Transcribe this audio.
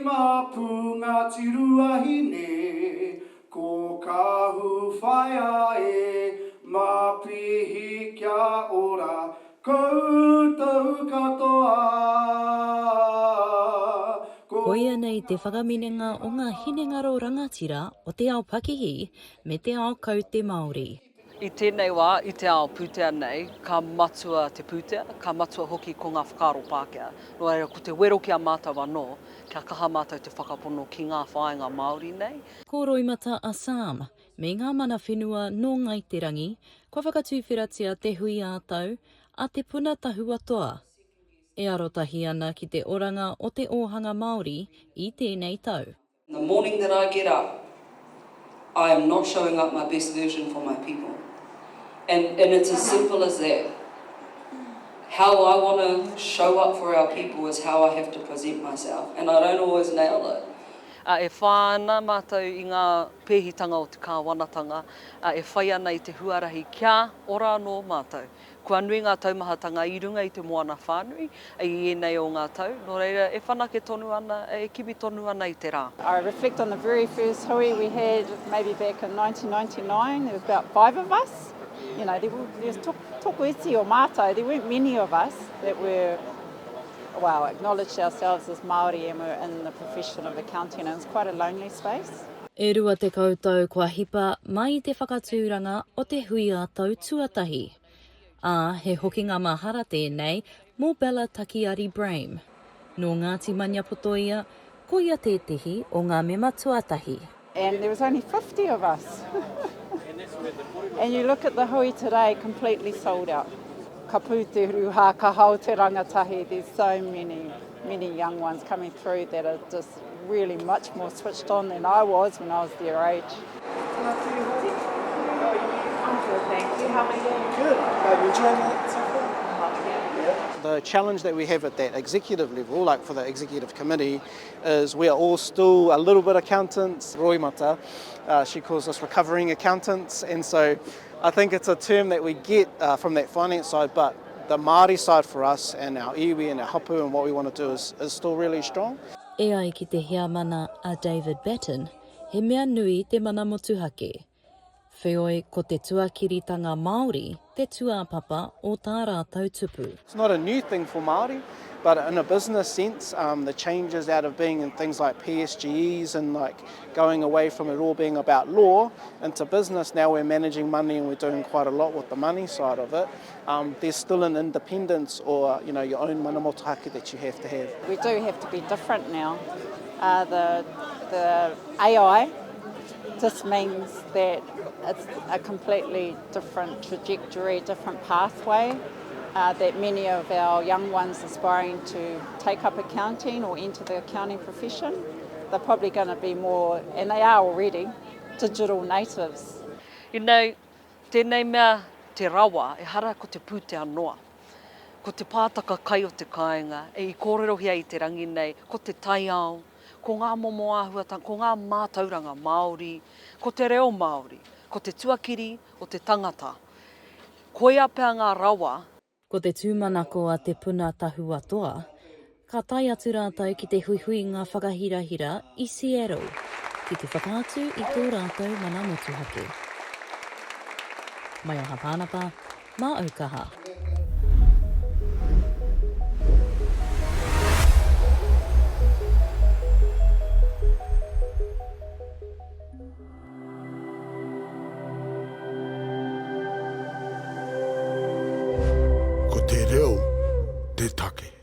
mā punga tiruahine, ko kahu whaia e, mā pihi kia ora, koutou katoa. Koia nei te whakaminenga o ngā hinengaro rangatira o te ao Pakihi me te ao kau te Māori. I tēnei wā, i te ao pūtea nei, ka matua te pūtea, ka matua hoki ko ngā whakaro Pākehā. No reira, ko te wero ki a mātou anō, kia kaha mātou te whakapono ki ngā whāinga Māori nei. Ko roimata Assam, me ngā mana whenua no Ngaiterangi, kua whakatūwhiratia te hui ātau a Te Puna Tahua Toa. E arotahi ana ki te oranga o te ohanga Māori i tēnei tau. The morning that I get up, I am not showing up my best version for my people. And it's as simple as that. How I want to show up for our people is how I have to present myself. And I don't always nail it. E whāna mātou i ngā pēhitanga o te kāwanatanga, e whai ana i te huarahi kia ora anō mātou. Kua nui ngā taumahatanga i runga i te moana whānui, i enei o ngā tau. No reira, e whanake tonu ana, e kiwi tonu ana i te rā. I reflect on the very first hui we had maybe back in 1999. There was about 5 of us. You know, there was tokuiti or mātou. There weren't many of us that were, well, acknowledged ourselves as Māori and were in the profession of accounting. And it was quite a lonely space. E rua te koutou kua hipa mai te whakatūranga o te hui ātau tuatahi. He hoki ngā mahara tēnei mō Bella Takiari Brame. No Ngāti Maniapotoia, ko ia te tehi o ngā mema tuatahi. And there was only 50 of us. And you look at the hui today, completely sold out. Ka pūteru hā, ka hau te rangatahi, there's so many young ones coming through that are just really much more switched on than I was when I was their age. Thank you. How are you? Good. Are you enjoying it so far? The challenge that we have at that executive level, like for the executive committee, is we are all still a little bit accountants. Roimata, she calls us recovering accountants, and so I think it's a term that we get from that finance side, but the Māori side for us and our iwi and our hapu and what we want to do is still really strong. E ai ki te hea mana a David Battin, he mea nui te Mana Motuhake. Whioi ko te tuakiritanga Māori, te tuapapa o tā rātou tupu. It's not a new thing for Māori, but in a business sense, the changes out of being in things like PSGEs and like going away from it all being about law into business, now we're managing money and we're doing quite a lot with the money side of it. There's still an independence or your own Mana Motuhake that you have to have. We do have to be different now. The AI just means that it's a completely different trajectory, different pathway that many of our young ones aspiring to take up accounting or enter the accounting profession, they're probably going to be more, and they are already, digital natives. You know, tēnei mea te rawa e hara ko te pūtea noa. Ko te pātaka kai o te kāinga, e I kōrero hia I te rangi nei, ko te taiao, ko ngā momo āhuatanga, ko ngā mātauranga Māori, ko te reo Māori, ko te tuakiri o te tangata. Koia pēr ngā rawa. Ko te tūmanako a Te Puna Tahua Toa, ka tai atu rātou ki te huihui ngā whakahirahira I Seattle, ki te whakaatu I tō rātou Mana Motuhake. Mai o Hapānapa, mā Aukaha. Ko te reo, te take.